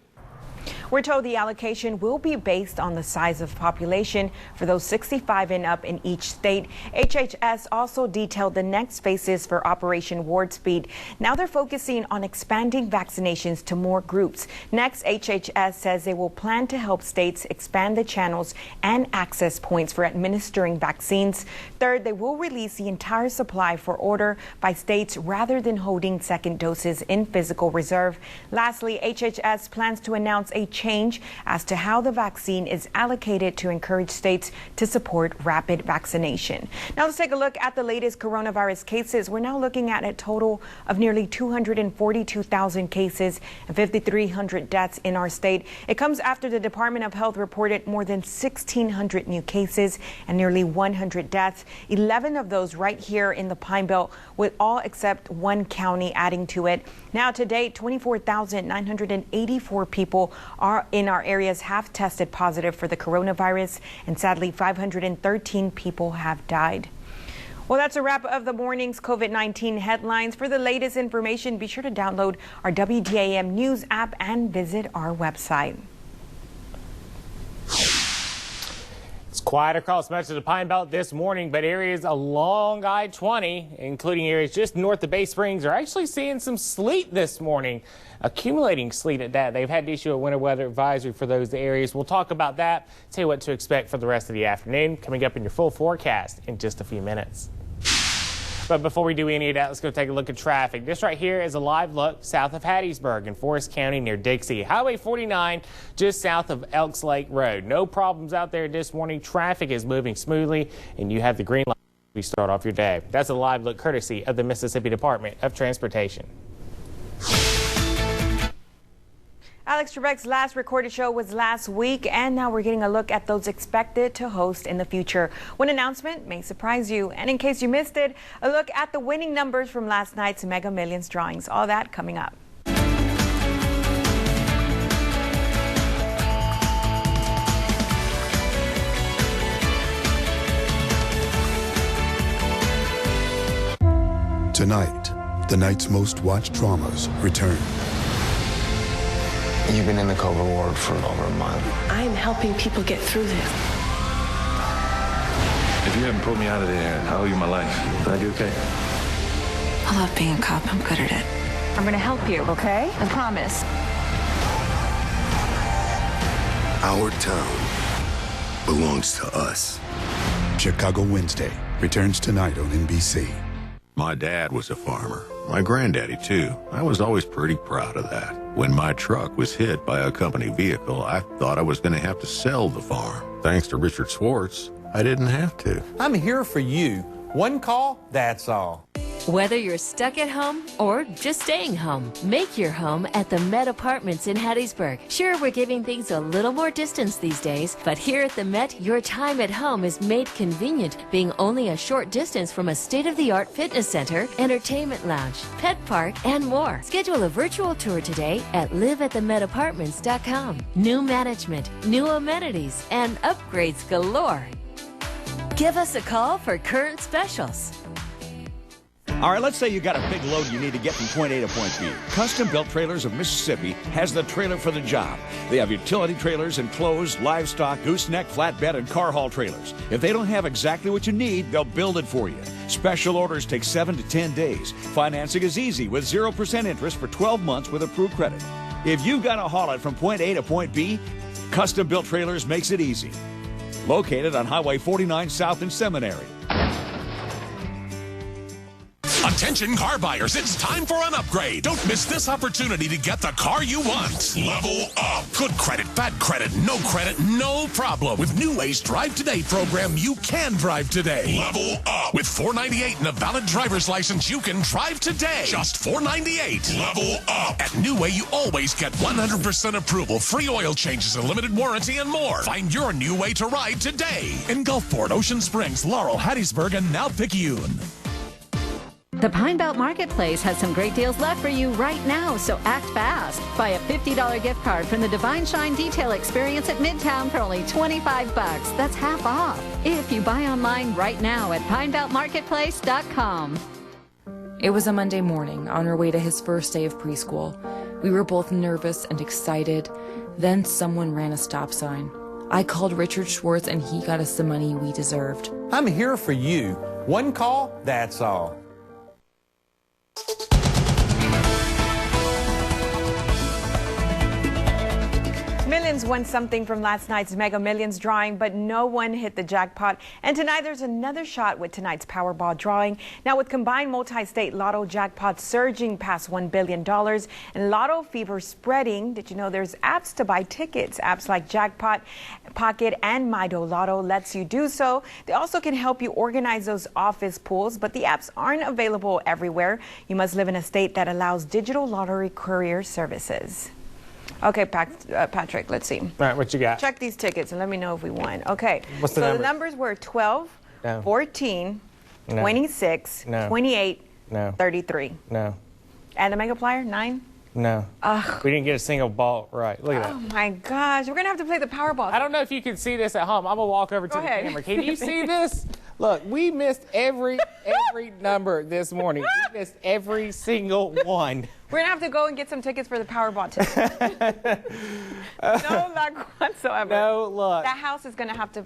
We're told the allocation will be based on the size of population for those 65 and up in each state. HHS also detailed the next phases for Operation Warp Speed. Now they're focusing on expanding vaccinations to more groups. Next, HHS says they will plan to help states expand the channels and access points for administering vaccines. Third, they will release the entire supply for order by states rather than holding second doses in physical reserve. Lastly, HHS plans to announce a change as to how the vaccine is allocated to encourage states to support rapid vaccination. Now let's take a look at the latest coronavirus cases. We're now looking at a total of nearly 242,000 cases and 5,300 deaths in our state. It comes after the Department of Health reported more than 1,600 new cases and nearly 100 deaths, 11 of those right here in the Pine Belt, with all except one county adding to it. Now to date, 24,984 people in our areas have tested positive for the coronavirus, and sadly 513 people have died. Well, that's a wrap of the morning's COVID-19 headlines. For the latest information, be sure to download our WDAM News app and visit our website. It's quiet across much of the Pine Belt this morning, but areas along I-20, including areas just north of Bay Springs, are actually seeing some sleet this morning. Accumulating sleet at that. They've had to issue a winter weather advisory for those areas. We'll talk about that, tell you what to expect for the rest of the afternoon, coming up in your full forecast in just a few minutes. But before we do any of that, let's go take a look at traffic. This right here is a live look south of Hattiesburg in Forest County near Dixie. Highway 49 just south of Elks Lake Road. No problems out there this morning. Traffic is moving smoothly, and you have the green light as we start off your day. That's a live look courtesy of the Mississippi Department of Transportation. Alex Trebek's last recorded show was last week, and now we're getting a look at those expected to host in the future. One announcement may surprise you, and in case you missed it, a look at the winning numbers from last night's Mega Millions drawings. All that coming up. Tonight, the night's most watched dramas return. You've been in the COVID ward for over a month. I'm helping people get through this. If you hadn't pulled me out of there, I owe you my life. Would I do okay? I love being a cop. I'm good at it. I'm gonna help you, okay? I promise. Our town belongs to us. Chicago Wednesday returns tonight on NBC. My dad was a farmer. My granddaddy, too. I was always pretty proud of that. When my truck was hit by a company vehicle, I thought I was going to have to sell the farm. Thanks to Richard Schwartz, I didn't have to. I'm here for you. One call, that's all. Whether you're stuck at home or just staying home, make your home at the Met Apartments in Hattiesburg. Sure, we're giving things a little more distance these days, but here at the Met, your time at home is made convenient, being only a short distance from a state-of-the-art fitness center, entertainment lounge, pet park, and more. Schedule a virtual tour today at liveatthemetapartments.com. New management, new amenities, and upgrades galore. Give us a call for current specials. All right, let's say you got a big load you need to get from point A to point B. Custom Built Trailers of Mississippi has the trailer for the job. They have utility trailers, enclosed, livestock, gooseneck, flatbed, and car haul trailers. If they don't have exactly what you need, they'll build it for you. Special orders take 7 to 10 days. Financing is easy with 0% interest for 12 months with approved credit. If you've got to haul it from point A to point B, Custom Built Trailers makes it easy. Located on Highway 49 South in Seminary. Attention car buyers, it's time for an upgrade. Don't miss this opportunity to get the car you want. Level up. Good credit, bad credit, no problem. With New Way's Drive Today program, you can drive today. Level up. With $4.98 and a valid driver's license, you can drive today. Just $4.98. Level up. At New Way, you always get 100% approval, free oil changes, and limited warranty, and more. Find your new way to ride today. In Gulfport, Ocean Springs, Laurel, Hattiesburg, and now Picayune. The Pine Belt Marketplace has some great deals left for you right now, so act fast. Buy a $50 gift card from the Divine Shine Detail Experience at Midtown for only $25. That's half off. If you buy online right now at pinebeltmarketplace.com. It was a Monday morning on our way to his first day of preschool. We were both nervous and excited. Then someone ran a stop sign. I called Richard Schwartz and he got us the money we deserved. I'm here for you. One call, that's all. Millions won something from last night's Mega Millions drawing, but no one hit the jackpot. And tonight there's another shot with tonight's Powerball drawing. Now with combined multi-state lotto jackpots surging past $1 billion and lotto fever spreading, did you know there's apps to buy tickets? Apps like Jackpot, Pocket, and Mido Lotto lets you do so. They also can help you organize those office pools, but the apps aren't available everywhere. You must live in a state that allows digital lottery courier services. Okay, Patrick, let's see. All right, what you got? Check these tickets and let me know if we won. Okay. What's the so number? The numbers were 12, No. 14, No. 26, No. 28, No. 33. No. And the Megaplier, 9? No. Ugh. We didn't get a single ball right. Look at Oh that. my gosh, we're going to have to play the Powerball. I don't know if you can see this at home. I'm going to walk over to Go the ahead. camera. Can you see this? Look, we missed every number this morning. We missed every single one. We're going to have to go and get some tickets for the Powerball today. No luck whatsoever. No luck. That house is going to have to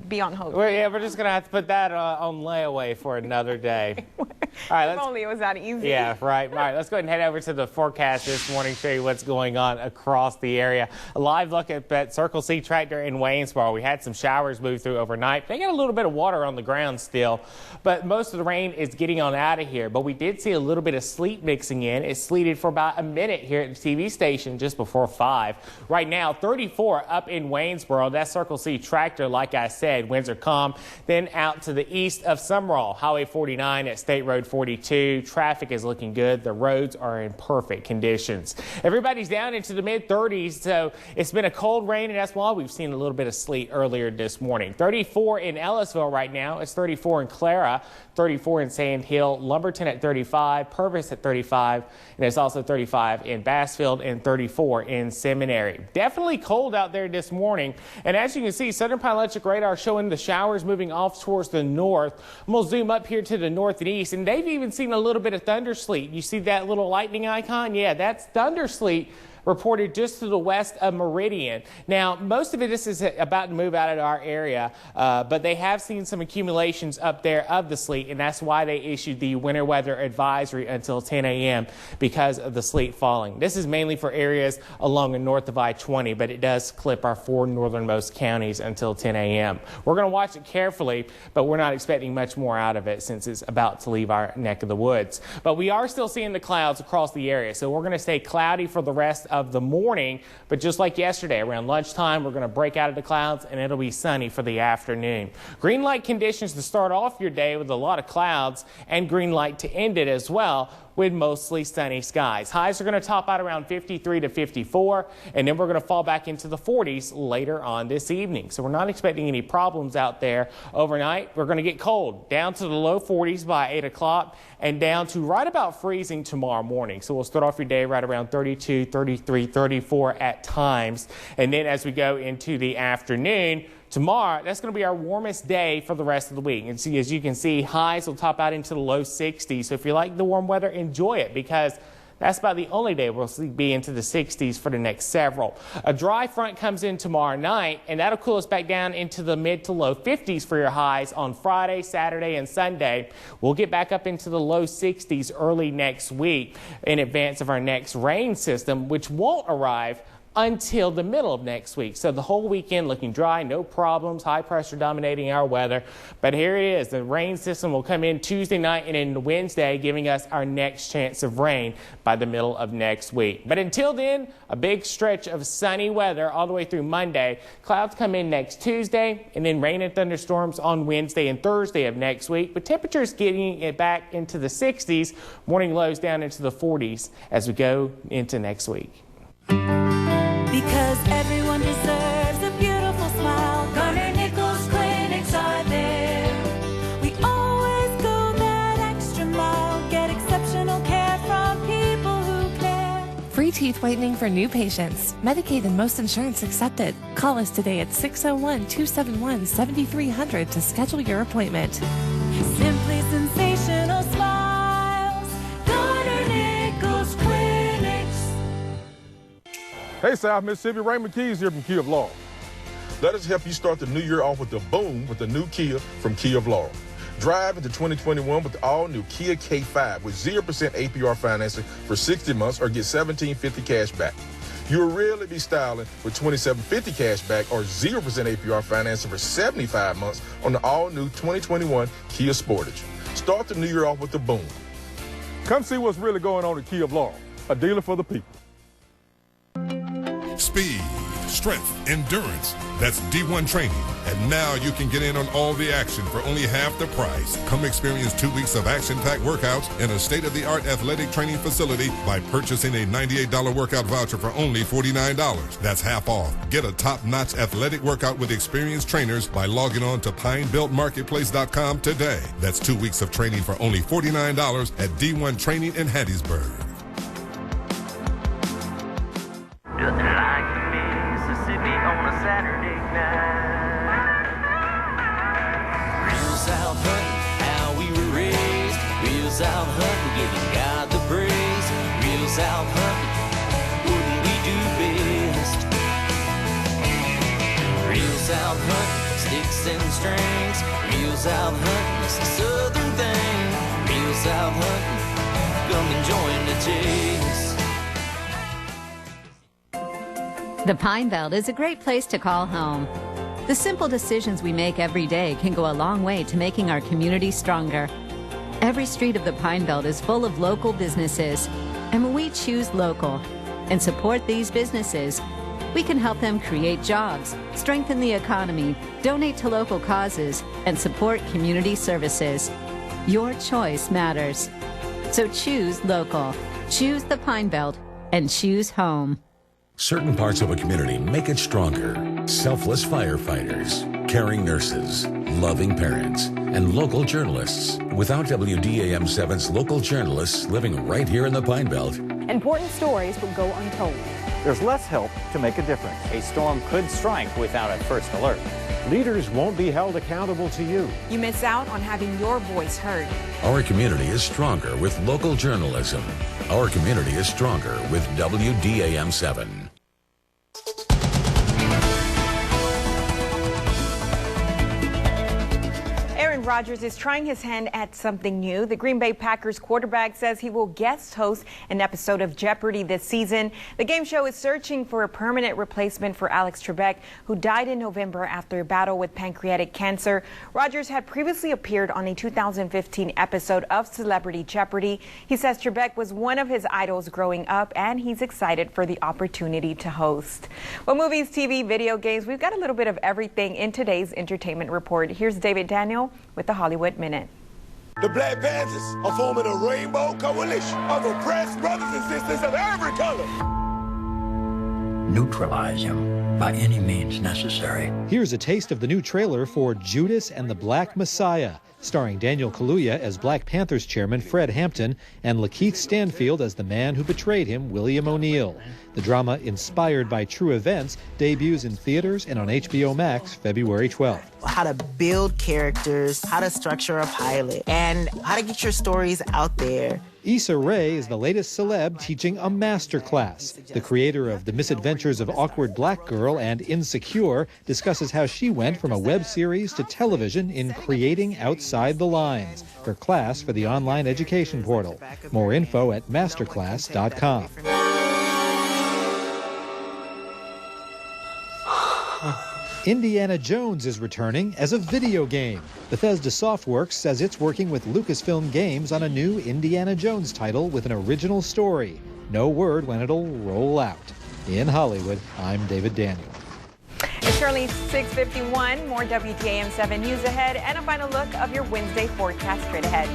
be on hold. We're just going to have to put that on layaway for another day. All right, If only it was that easy. Yeah, right. All right, let's go ahead and head over to the forecast this morning, show you what's going on across the area. A live look at that Circle C tractor in Waynesboro. We had some showers move through overnight. They got a little bit of water on the ground still, but most of the rain is getting on out of here. But we did see a little bit of sleet mixing in. It sleeted for about a minute here at the TV station just before 5. Right now, 34 up in Waynesboro. That Circle C tractor, like I said, winds are calm. Then out to the east of Summerall, Highway 49 at State Road 42. Traffic is looking good. The roads are in perfect conditions. Everybody's down into the mid-30s, so it's been a cold rain, and that's why we've seen a little bit of sleet earlier this morning. 34 in Ellisville right now. It's 34 in Clara, 34 in Sand Hill, Lumberton at 35, Purvis at 35, and it's also 35 in Bassfield and 34 in Seminary. Definitely cold out there this morning, and as you can see, Southern Pine Electric radar showing the showers moving off towards the north. I'm going to zoom up here to the north and east, and they've even seen a little bit of thunder sleet. You see that little lightning icon? Yeah, that's thunder sleet reported just to the west of Meridian. Now, most of it is about to move out of our area, but they have seen some accumulations up there of the sleet, and that's why they issued the winter weather advisory until 10 a.m. because of the sleet falling. This is mainly for areas along the north of I-20, but it does clip our 4 northernmost counties until 10 a.m. We're going to watch it carefully, but we're not expecting much more out of it since it's about to leave our neck of the woods. But we are still seeing the clouds across the area, so we're going to stay cloudy for the rest of the morning, but just like yesterday, around lunchtime, we're going to break out of the clouds and it'll be sunny for the afternoon. Green light conditions to start off your day with a lot of clouds, and green light to end it as well, with mostly sunny skies. Highs are going to top out around 53 to 54, and then we're going to fall back into the 40s later on this evening. So we're not expecting any problems out there overnight. We're going to get cold, down to the low 40s by 8 o'clock and down to right about freezing tomorrow morning. So we'll start off your day right around 32, 33, 34 at times. And then as we go into the afternoon, tomorrow, that's going to be our warmest day for the rest of the week. And see, as you can see, highs will top out into the low 60s. So if you like the warm weather, enjoy it, because that's about the only day we'll be into the 60s for the next several. A dry front comes in tomorrow night, and that'll cool us back down into the mid to low 50s for your highs on Friday, Saturday, and Sunday. We'll get back up into the low 60s early next week in advance of our next rain system, which won't arrive until the middle of next week. So the whole weekend looking dry, no problems, high pressure dominating our weather. But here it is. The rain system will come in Tuesday night and into Wednesday, giving us our next chance of rain by the middle of next week. But until then, a big stretch of sunny weather all the way through Monday. Clouds come in next Tuesday, and then rain and thunderstorms on Wednesday and Thursday of next week. But temperatures getting it back into the 60s, morning lows down into the 40s as we go into next week. Because everyone deserves a beautiful smile. Garner Nichols Clinics are there. We always go that extra mile. Get exceptional care from people who care. Free teeth whitening for new patients. Medicaid and most insurance accepted. Call us today at 601-271-7300 to schedule your appointment. Simply sensational smiles. Garner Nichols Clinics. Hey, South Mississippi, Raymond Keys here from Kia of Laurel. Let us help you start the new year off with a boom with the new Kia from Kia of Laurel. Drive into 2021 with the all-new Kia K5 with 0% APR financing for 60 months or get $1,750 cash back. You'll really be styling with $2,750 cash back or 0% APR financing for 75 months on the all-new 2021 Kia Sportage. Start the new year off with a boom. Come see what's really going on at Kia of Laurel, a dealer for the people. Speed, strength, endurance. That's D1 training. And now you can get in on all the action for only half the price. Come experience 2 weeks of action-packed workouts in a state-of-the-art athletic training facility by purchasing a $98 workout voucher for only $49. That's half off. Get a top-notch athletic workout with experienced trainers by logging on to PineBeltMarketplace.com today. That's 2 weeks of training for only $49 at D1 Training in Hattiesburg. Nothing like Mississippi on a Saturday night. Real South hunting, how we were raised. Real South hunting, giving God the praise. Real South hunting, wouldn't we do best? Real South hunting, sticks and strings. Real South hunting, it's a southern thing. Real South hunting, come and join the chase. The Pine Belt is a great place to call home. The simple decisions we make every day can go a long way to making our community stronger. Every street of the Pine Belt is full of local businesses, and when we choose local and support these businesses, we can help them create jobs, strengthen the economy, donate to local causes, and support community services. Your choice matters. So choose local, choose the Pine Belt, and choose home. Certain parts of a community make it stronger. Selfless firefighters, caring nurses, loving parents, and local journalists. Without WDAM 7's local journalists living right here in the Pine Belt, important stories would go untold. there's less help to make a difference. A storm could strike without a first alert. Leaders won't be held accountable to you. You miss out on having your voice heard. Our community is stronger with local journalism. Our community is stronger with WDAM 7. Aaron Rodgers is trying his hand at something new. The Green Bay Packers quarterback says he will guest host an episode of Jeopardy this season. The game show is searching for a permanent replacement for Alex Trebek, who died in November after a battle with pancreatic cancer. Rodgers had previously appeared on a 2015 episode of Celebrity Jeopardy. He says Trebek was one of his idols growing up, and he's excited for the opportunity to host. Well, movies, TV, video games, we've got a little bit of everything in today's entertainment report. Here's David Daniel with the Hollywood Minute. The Black Panthers are forming a rainbow coalition of oppressed brothers and sisters of every color. Neutralize him by any means necessary. Here's a taste of the new trailer for Judas and the Black Messiah, starring Daniel Kaluuya as Black Panthers chairman Fred Hampton and Lakeith Stanfield as the man who betrayed him, William O'Neill. The drama, inspired by true events, debuts in theaters and on HBO Max February 12th. How to build characters, how to structure a pilot, and how to get your stories out there. Issa Rae is the latest celeb teaching a master class. The creator of The Misadventures of Awkward Black Girl and Insecure discusses how she went from a web series to television in creating outside the lines. Her class for the online education portal. More info at masterclass.com. Indiana Jones is returning as a video game. Bethesda Softworks says it's working with Lucasfilm Games on a new Indiana Jones title with an original story. No word when it'll roll out. In Hollywood, I'm David Daniel. It's currently 6:51. More WDAM 7 news ahead and a final look of your Wednesday forecast straight ahead.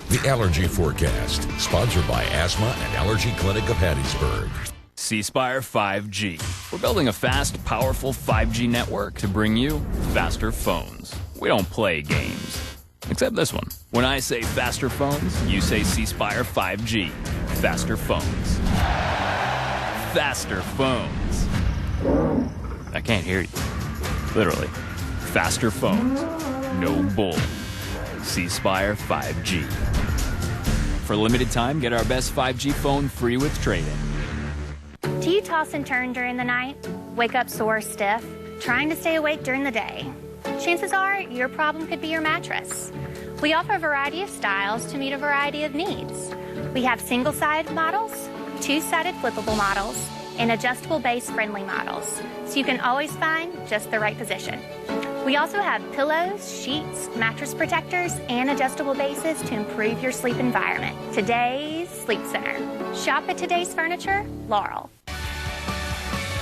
The Allergy Forecast, sponsored by Asthma and Allergy Clinic of Hattiesburg. C Spire 5G. We're building a fast, powerful 5G network to bring you faster phones. We don't play games, except this one. When I say faster phones, you say C Spire 5G. Faster phones. Faster phones. I can't hear you. Literally. Faster phones. No bull. C Spire 5G. For a limited time, get our best 5G phone free with trade-in. Do you toss and turn during the night? Wake up sore, stiff, trying to stay awake during the day? Chances are your problem could be your mattress. We offer a variety of styles to meet a variety of needs. We have single-sided models, two-sided flippable models, and adjustable base-friendly models, so you can always find just the right position. We also have pillows, sheets, mattress protectors, and adjustable bases to improve your sleep environment. Today's Sleep Center. Shop at Today's Furniture, Laurel.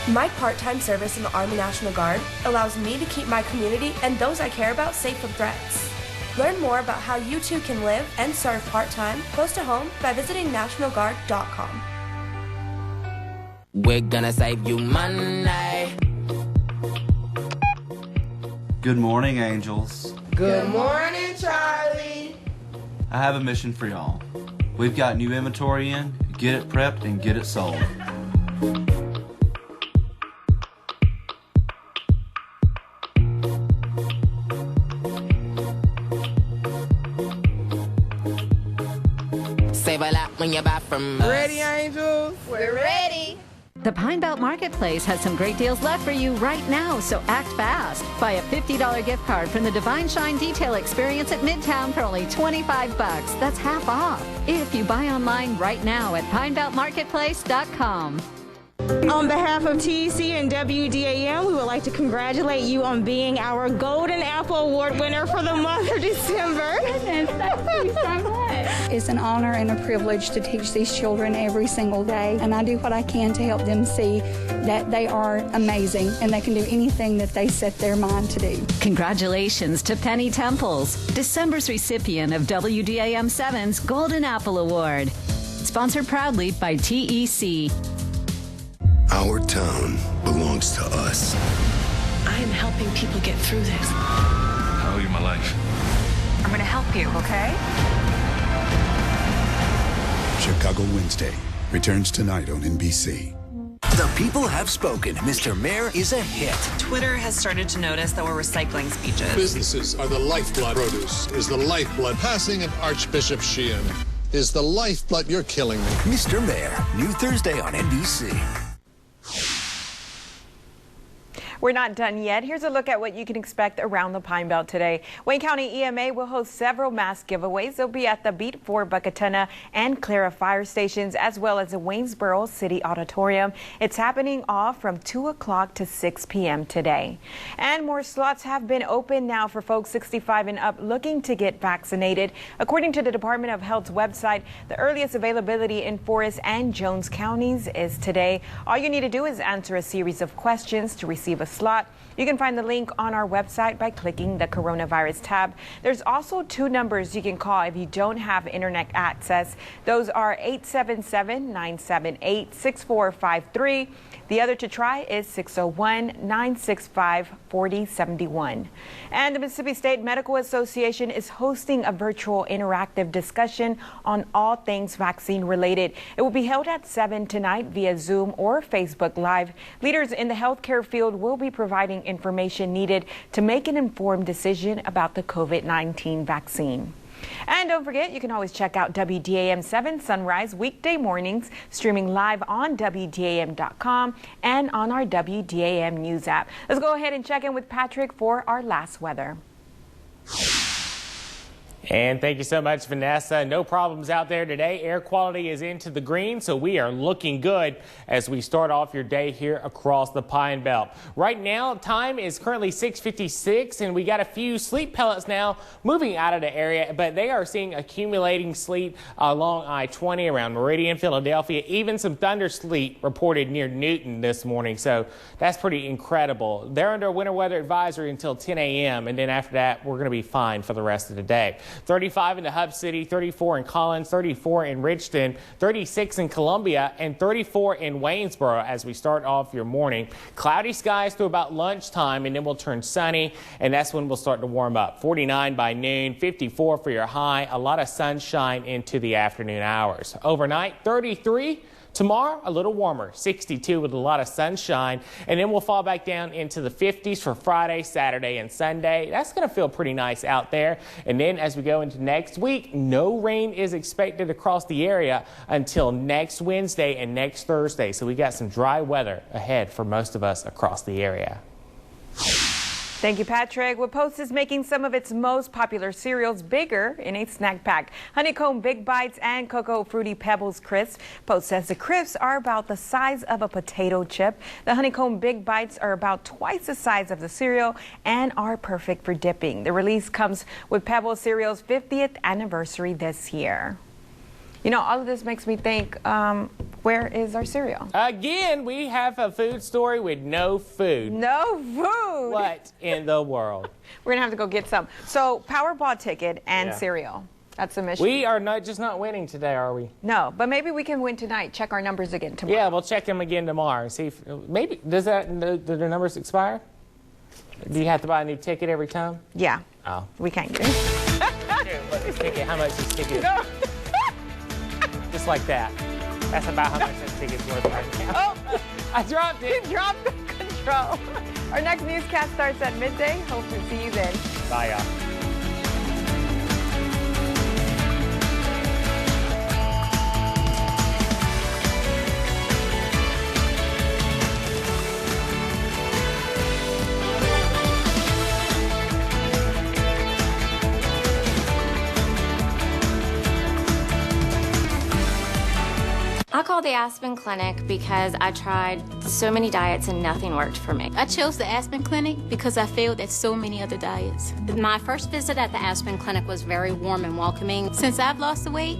My part-time service in the Army National Guard allows me to keep my community and those I care about safe from threats. Learn more about how you too can live and serve part-time close to home by visiting nationalguard.com. We're gonna save you money. Good morning, angels. Good morning, Charlie. I have a mission for y'all. We've got new inventory in, get it prepped and get it sold. Save a lot when you buy from us. Ready, angels? We're ready. The Pine Belt Marketplace has some great deals left for you right now, so act fast. Buy a $50 gift card from the Divine Shine Detail Experience at Midtown for only $25. That's half off. If you buy online right now at pinebeltmarketplace.com. On behalf of TEC and WDAM, we would like to congratulate you on being our Golden Apple Award winner for the month of December. Goodness, thank you so much. It's an honor and a privilege to teach these children every single day, and I do what I can to help them see that they are amazing and they can do anything that they set their mind to do. Congratulations to Penny Temples, December's recipient of WDAM 7's Golden Apple Award. Sponsored proudly by TEC. Our town belongs to us. I am helping people get through this. I owe you my life. I'm going to help you, okay? Chicago Wednesday returns tonight on NBC. The people have spoken. Mr. Mayor is a hit. Twitter has started to notice that we're recycling speeches. Businesses are the lifeblood. Produce is the lifeblood. Passing of Archbishop Sheehan is the lifeblood. You're killing me. Mr. Mayor, new Thursday on NBC. We're not done yet. Here's a look at what you can expect around the Pine Belt today. Wayne County EMA will host several mass giveaways. They'll be at the Beat 4 Buckatuna and Clara fire stations, as well as the Waynesboro City Auditorium. It's happening all from 2 o'clock to 6 p.m. today. And more slots have been open now for folks 65 and up looking to get vaccinated. According to the Department of Health's website, the earliest availability in Forest and Jones counties is today. All you need to do is answer a series of questions to receive a slot. You can find the link on our website by clicking the coronavirus tab. There's also 2 numbers you can call if you don't have internet access. Those are 877-978-6453. The other to try is 601-965-4071. And the Mississippi State Medical Association is hosting a virtual interactive discussion on all things vaccine related. It will be held at 7 tonight via Zoom or Facebook Live. Leaders in the healthcare field will be providing information needed to make an informed decision about the COVID-19 vaccine. And don't forget, you can always check out WDAM 7 Sunrise weekday mornings, streaming live on WDAM.com and on our WDAM News app. Let's go ahead and check in with Patrick for our last weather. And thank you so much, Vanessa. No problems out there today. Air quality is into the green, so we are looking good as we start off your day here across the Pine Belt. Right now, time is currently 6:56, and we got a few sleet pellets now moving out of the area, but they are seeing accumulating sleet along I-20 around Meridian, Philadelphia, even some thunder sleet reported near Newton this morning, so that's pretty incredible. They're under a winter weather advisory until 10 a.m., and then after that, we're going to be fine for the rest of the day. 35 in the Hub City, 34 in Collins, 34 in Richton, 36 in Columbia, and 34 in Waynesboro as we start off your morning. Cloudy skies through about lunchtime, and then we'll turn sunny, and that's when we'll start to warm up. 49 by noon, 54 for your high, a lot of sunshine into the afternoon hours. Overnight, 33. Tomorrow, a little warmer, 62 with a lot of sunshine, and then we'll fall back down into the 50s for Friday, Saturday, and Sunday. That's going to feel pretty nice out there. And then as we go into next week, no rain is expected across the area until next Wednesday and next Thursday. So we got some dry weather ahead for most of us across the area. Thank you, Patrick. Well, Post is making some of its most popular cereals bigger in a snack pack. Honeycomb Big Bites and Cocoa Fruity Pebbles Crisps. Post says the crisps are about the size of a potato chip. The Honeycomb Big Bites are about twice the size of the cereal and are perfect for dipping. The release comes with Pebbles cereal's 50th anniversary this year. You know, all of this makes me think, where is our cereal? Again, we have a food story with no food. No food? What in the world? We're going to have to go get some. So, Powerball ticket and cereal. That's the mission. We are not winning today, are we? No, but maybe we can win tonight. Check our numbers again tomorrow. Yeah, we'll check them again tomorrow and see if maybe do the numbers expire? Do you have to buy a new ticket every time? Yeah. Oh. We can't get it. This ticket, how much is this ticket? No. Just like that. That's about how much this ticket's worth right now. Oh, I dropped it. You dropped the control. Our next newscast starts at midday. Hope to see you then. Bye, y'all. I called the Aspen Clinic because I tried so many diets and nothing worked for me. I chose the Aspen Clinic because I failed at so many other diets. My first visit at the Aspen Clinic was very warm and welcoming. Since I've lost the weight,